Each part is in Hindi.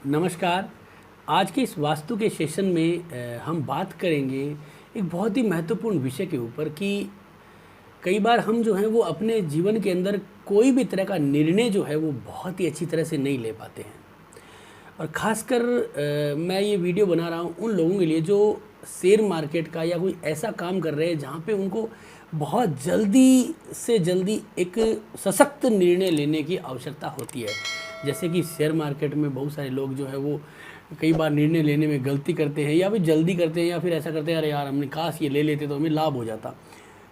नमस्कार। आज के इस वास्तु के सेशन में हम बात करेंगे एक बहुत ही महत्वपूर्ण विषय के ऊपर कि कई बार हम जो हैं वो अपने जीवन के अंदर कोई भी तरह का निर्णय जो है वो बहुत ही अच्छी तरह से नहीं ले पाते हैं। और ख़ासकर मैं ये वीडियो बना रहा हूँ उन लोगों के लिए जो शेयर मार्केट का या कोई ऐसा काम कर रहे हैं जहाँ पे उनको बहुत जल्दी से जल्दी एक सशक्त निर्णय लेने की आवश्यकता होती है। जैसे कि शेयर मार्केट में बहुत सारे लोग जो है वो कई बार निर्णय लेने में गलती करते हैं या फिर जल्दी करते हैं या फिर ऐसा करते हैं अरे यार हमने काश ये ले लेते तो हमें लाभ हो जाता।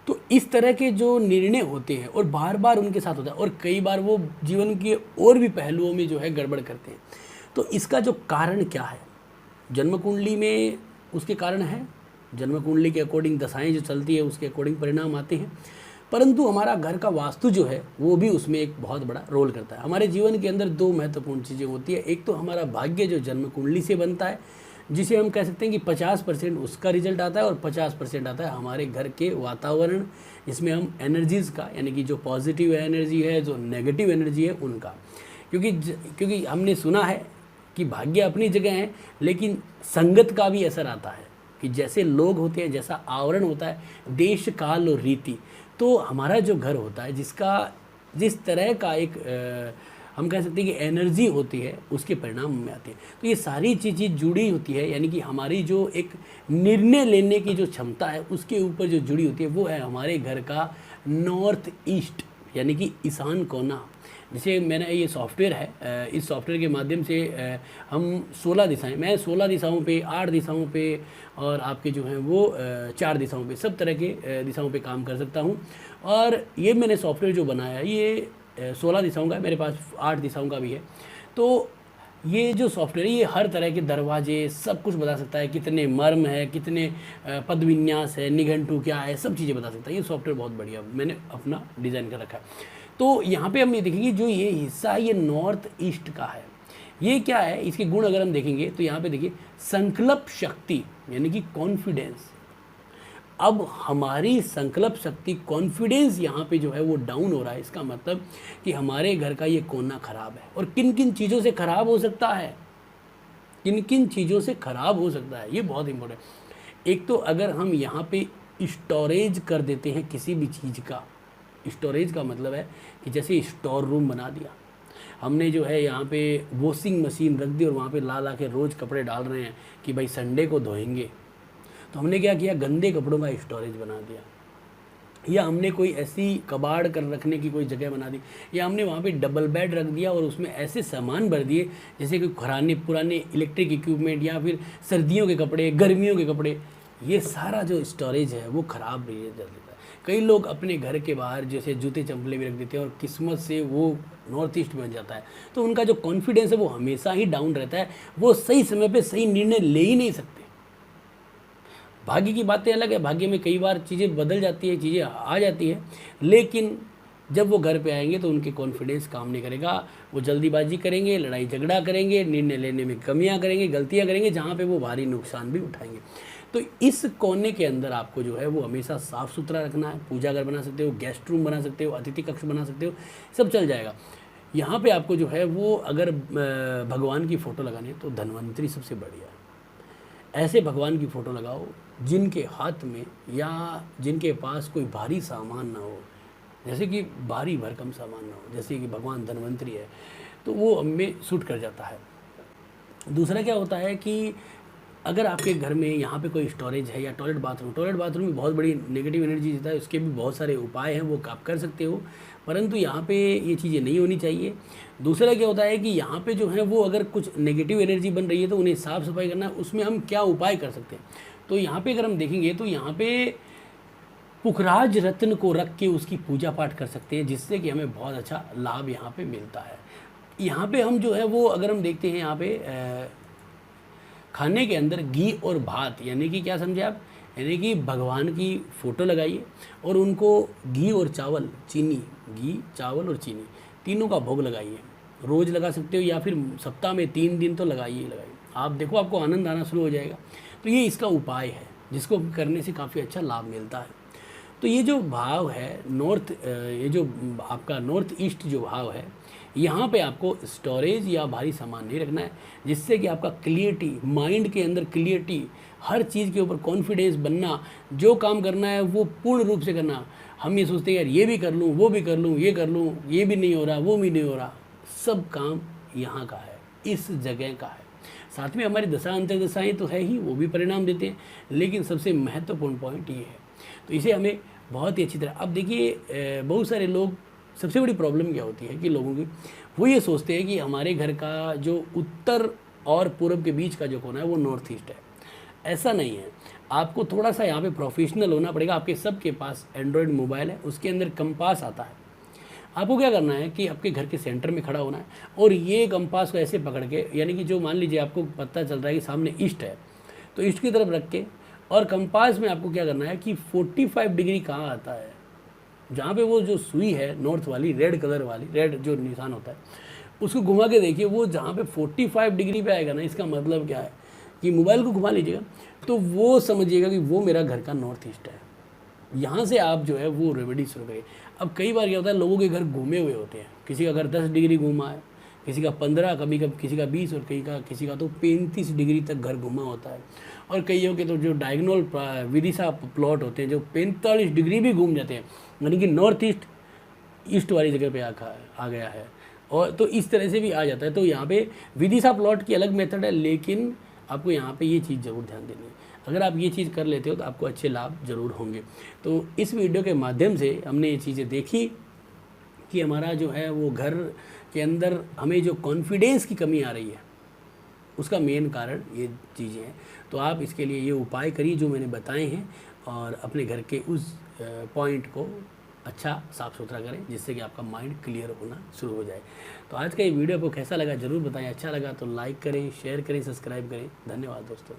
तो इस तरह के जो निर्णय होते हैं और बार बार उनके साथ होता है और कई बार वो जीवन के और भी पहलुओं में जो है गड़बड़ करते हैं। तो इसका जो कारण क्या है, जन्म कुंडली में उसके कारण है। जन्म कुंडली के अकॉर्डिंग दशाएं जो चलती है उसके अकॉर्डिंग परिणाम आते हैं, परंतु हमारा घर का वास्तु जो है वो भी उसमें एक बहुत बड़ा रोल करता है। हमारे जीवन के अंदर दो महत्वपूर्ण चीज़ें होती है। एक तो हमारा भाग्य जो जन्म कुंडली से बनता है, जिसे हम कह सकते हैं कि 50% उसका रिजल्ट आता है और 50% आता है हमारे घर के वातावरण, जिसमें हम एनर्जीज़ का यानी कि जो पॉजिटिव एनर्जी है, जो नेगेटिव एनर्जी है उनका। क्योंकि हमने सुना है कि भाग्य अपनी जगह है, लेकिन संगत का भी असर आता है कि जैसे लोग होते हैं, जैसा आवरण होता है, देश काल और रीति, तो हमारा जो घर होता है जिस तरह का एक हम कह सकते हैं कि एनर्जी होती है उसके परिणाम में आते हैं। तो ये सारी चीज़ें जुड़ी होती है, यानी कि हमारी जो एक निर्णय लेने की जो क्षमता है उसके ऊपर जो जुड़ी होती है वो है हमारे घर का नॉर्थ ईस्ट यानी कि ईशान कोना। जैसे मैंने ये सॉफ्टवेयर है, इस सॉफ्टवेयर के माध्यम से हम 16 दिशाएं, मैं 16 दिशाओं पे, 8 दिशाओं पे और आपके जो हैं वो 4 दिशाओं पे, सब तरह के दिशाओं पे काम कर सकता हूँ। और ये मैंने सॉफ्टवेयर जो बनाया है ये 16 दिशाओं का है, मेरे पास 8 दिशाओं का भी है। तो ये जो सॉफ्टवेयर है ये हर तरह के दरवाजे सब कुछ बता सकता है, कितने मर्म है, कितने पद विन्यास है, निघंटू क्या है, सब चीज़ें बता सकता है। ये सॉफ्टवेयर बहुत बढ़िया मैंने अपना डिज़ाइन कर रखा है। तो यहाँ पे हम ये देखेंगे जो ये हिस्सा ये नॉर्थ ईस्ट का है, ये क्या है, इसके गुण अगर हम देखेंगे तो यहाँ पे देखिए संकल्प शक्ति यानी कि कॉन्फिडेंस। अब हमारी संकल्प शक्ति, कॉन्फिडेंस यहाँ पे जो है वो डाउन हो रहा है। इसका मतलब कि हमारे घर का ये कोना खराब है। और किन किन चीज़ों से खराब हो सकता है, किन किन चीज़ों से खराब हो सकता है, ये बहुत इंपॉर्टेंट। एक तो अगर हम यहाँ पे स्टोरेज कर देते हैं किसी भी चीज़ का, स्टोरेज का मतलब है कि जैसे स्टोर रूम बना दिया हमने, जो है यहाँ पे वॉशिंग मशीन रख दी और वहाँ पे ला ला के रोज़ कपड़े डाल रहे हैं कि भाई संडे को धोएंगे, तो हमने क्या किया, गंदे कपड़ों का स्टोरेज बना दिया। या हमने कोई ऐसी कबाड़ कर रखने की कोई जगह बना दी, या हमने वहाँ पे डबल बेड रख दिया और उसमें ऐसे सामान भर दिए जैसे कि पुराने इलेक्ट्रिक इक्विपमेंट या फिर सर्दियों के कपड़े, गर्मियों के कपड़े। ये सारा जो स्टोरेज है वो ख़राब रिजल्ट देता है। कई लोग अपने घर के बाहर जैसे जूते चंपले भी रख देते हैं और किस्मत से वो नॉर्थ ईस्ट बन जाता है, तो उनका जो कॉन्फिडेंस है वो हमेशा ही डाउन रहता है। वो सही समय पे सही निर्णय ले ही नहीं सकते। भाग्य की बातें अलग है, भाग्य में कई बार चीज़ें बदल जाती है, चीज़ें आ जाती है, लेकिन जब वो घर पे आएंगे तो उनके कॉन्फिडेंस काम नहीं करेगा। वो जल्दीबाजी करेंगे, लड़ाई झगड़ा करेंगे, निर्णय लेने में कमियां करेंगे, गलतियां करेंगे, जहाँ पे वो भारी नुकसान भी उठाएंगे। तो इस कोने के अंदर आपको जो है वो हमेशा साफ़ सुथरा रखना है। पूजा घर बना सकते हो, गेस्ट रूम बना सकते हो, अतिथि कक्ष बना सकते हो, सब चल जाएगा। यहाँ पे आपको जो है वो अगर भगवान की फ़ोटो लगानी है तो धन्वंतरी सबसे बढ़िया है। ऐसे भगवान की फ़ोटो लगाओ जिनके हाथ में या जिनके पास कोई भारी सामान ना हो, जैसे कि भारी भरकम सामान ना हो, जैसे कि भगवान धन्वंतरी है, तो वो हमें सूट कर जाता है। दूसरा क्या होता है कि अगर आपके घर में यहाँ पे कोई स्टोरेज है या टॉयलेट बाथरूम में बहुत बड़ी नेगेटिव एनर्जी देता है, उसके भी बहुत सारे उपाय हैं, वो आप कर सकते हो, परंतु यहाँ पे ये चीज़ें नहीं होनी चाहिए। दूसरा क्या होता है कि यहाँ पे जो है वो अगर कुछ नेगेटिव एनर्जी बन रही है तो उन्हें साफ़ सफाई करना है, उसमें हम क्या उपाय कर सकते हैं। तो यहाँ पे अगर हम देखेंगे तो यहाँ पे पुखराज रत्न को रख के उसकी पूजा पाठ कर सकते हैं, जिससे कि हमें बहुत अच्छा लाभ यहाँ पे मिलता है। यहाँ पे हम जो है वो अगर हम देखते हैं यहाँ पे खाने के अंदर घी और भात, यानी कि क्या समझे आप, यानी कि भगवान की फ़ोटो लगाइए और उनको घी और चावल, चीनी, घी चावल और चीनी तीनों का भोग लगाइए। रोज़ लगा सकते हो या फिर सप्ताह में 3 दिन तो लगाइए। आप देखो आपको आनंद आना शुरू हो जाएगा। तो ये इसका उपाय है जिसको करने से काफ़ी अच्छा लाभ मिलता है। तो ये जो भाव है ये जो आपका नॉर्थ ईस्ट जो भाव है, यहाँ पे आपको स्टोरेज या भारी सामान नहीं रखना है, जिससे कि आपका क्लियरिटी, माइंड के अंदर क्लियरिटी, हर चीज़ के ऊपर कॉन्फिडेंस बनना, जो काम करना है वो पूर्ण रूप से करना। हम ये सोचते हैं यार ये भी कर लूँ, वो भी कर लूँ, ये कर लूँ, ये भी नहीं हो रहा, वो भी नहीं हो रहा। सब काम यहाँ का है, इस जगह का है। साथ में हमारी दशा अंतर्दशाएँ तो है ही, वो भी परिणाम देते हैं, लेकिन सबसे महत्वपूर्ण पॉइंट ये है। तो इसे हमें बहुत ही अच्छी तरह, अब देखिए बहुत सारे लोग, सबसे बड़ी प्रॉब्लम क्या होती है कि लोगों की, वो ये सोचते हैं कि हमारे घर का जो उत्तर और पूर्व के बीच का जो कोना है वो नॉर्थ ईस्ट है। ऐसा नहीं है, आपको थोड़ा सा यहाँ पे प्रोफेशनल होना पड़ेगा। आपके सबके पास एंड्रॉयड मोबाइल है, उसके अंदर कंपास आता है। आपको क्या करना है कि आपके घर के सेंटर में खड़ा होना है और ये कंपास को ऐसे पकड़ के, यानी कि जो मान लीजिए आपको पता चल रहा है कि सामने ईस्ट है, तो ईस्ट की तरफ रख के, और कंपास में आपको क्या करना है कि 45 डिग्री कहाँ आता है, जहाँ पे वो जो सुई है नॉर्थ वाली, रेड कलर वाली, रेड जो निशान होता है, उसको घुमा के देखिए। वो जहाँ पे 45 डिग्री पे आएगा ना, इसका मतलब क्या है कि मोबाइल को घुमा लीजिएगा तो वो समझिएगा कि वो मेरा घर का नॉर्थ ईस्ट है। यहाँ से आप जो है वो रेमेडी शुरू करिए। अब कई बार क्या होता है, लोगों के घर घूमे हुए होते हैं, किसी का घर 10 डिग्री घूमा है, किसी का 15, कभी किसी का 20 और किसी का तो 35 डिग्री तक घर घुमा होता है। और कईयों के तो जो डायगोनल विदिशा प्लॉट होते हैं जो 45 डिग्री भी घूम जाते हैं, यानी कि नॉर्थ ईस्ट वाली जगह पे आ गया है। और तो इस तरह से भी आ जाता है। तो यहाँ पे विदिशा प्लॉट की अलग मेथड है, लेकिन आपको यहाँ पे ये चीज़ ज़रूर ध्यान देनी है। अगर आप ये चीज़ कर लेते हो तो आपको अच्छे लाभ ज़रूर होंगे। तो इस वीडियो के माध्यम से हमने ये चीज़ें देखी कि हमारा जो है वो घर के अंदर हमें जो कॉन्फिडेंस की कमी आ रही है, उसका मेन कारण ये चीज़ें हैं। तो आप इसके लिए ये उपाय करिए जो मैंने बताए हैं, और अपने घर के उस पॉइंट को अच्छा साफ़ सुथरा करें, जिससे कि आपका माइंड क्लियर होना शुरू हो जाए। तो आज का ये वीडियो आपको कैसा लगा ज़रूर बताएं। अच्छा लगा तो लाइक करें, शेयर करें, सब्सक्राइब करें। धन्यवाद दोस्तों।